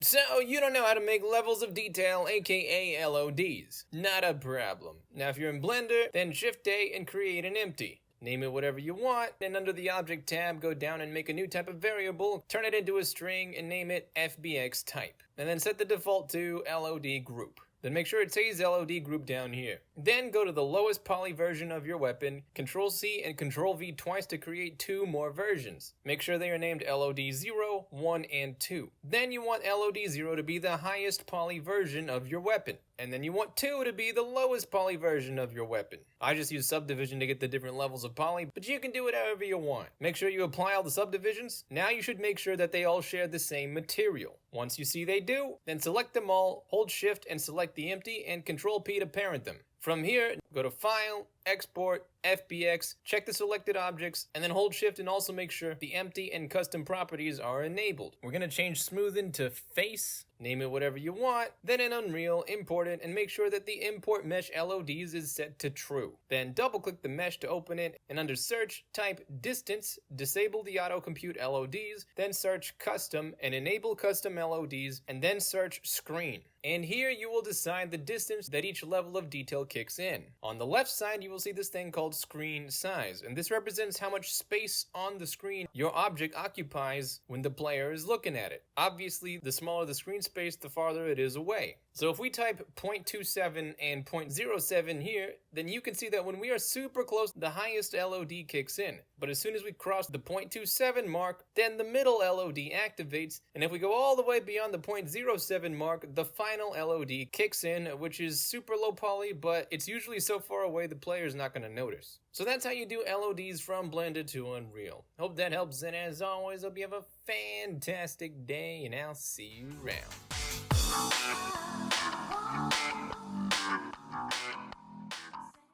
So, you don't know how to make levels of detail, aka LODs. Not a problem. Now, if you're in Blender, then Shift A and create an empty. Name it whatever you want, and under the Object tab, go down and make a new type of variable, turn it into a string, and name it FBX type. And then set the default to LOD group. Then make sure it says LOD group down here. Then go to the lowest poly version of your weapon, Ctrl C and Ctrl V twice to create 2 more versions. Make sure they are named LOD 0, 1, and 2. Then you want LOD 0 to be the highest poly version of your weapon. And then you want 2 to be the lowest poly version of your weapon. I just use subdivision to get the different levels of poly, but you can do it however you want. Make sure you apply all the subdivisions. Now you should make sure that they all share the same material. Once you see they do, then select them all, hold Shift and select the empty, and Ctrl P to parent them. From here, go to File, Export, FBX, check the selected objects, and then hold Shift and also make sure the empty and custom properties are enabled. We're going to change smoothing to face, name it whatever you want, then in Unreal, import it, and make sure that the import mesh LODs is set to true. Then double click the mesh to open it, and under search, type distance, disable the auto compute LODs, then search custom and enable custom LODs, and then search screen. And here you will decide the distance that each level of detail kicks in. On the left side, you will see this thing called screen size, and this represents how much space on the screen your object occupies when the player is looking at it. Obviously, the smaller the screen space, the farther it is away. So if we type 0.27 and 0.07 here, then you can see that when we are super close, the highest LOD kicks in. But as soon as we cross the 0.27 mark, then the middle LOD activates, and if we go all the way beyond the 0.07 mark, the final LOD kicks in, which is super low poly, but it's usually so far away the player is not going to notice. So that's how you do LODs from Blender to Unreal. Hope that helps, and as always, hope you have a fantastic day, and I'll see you around.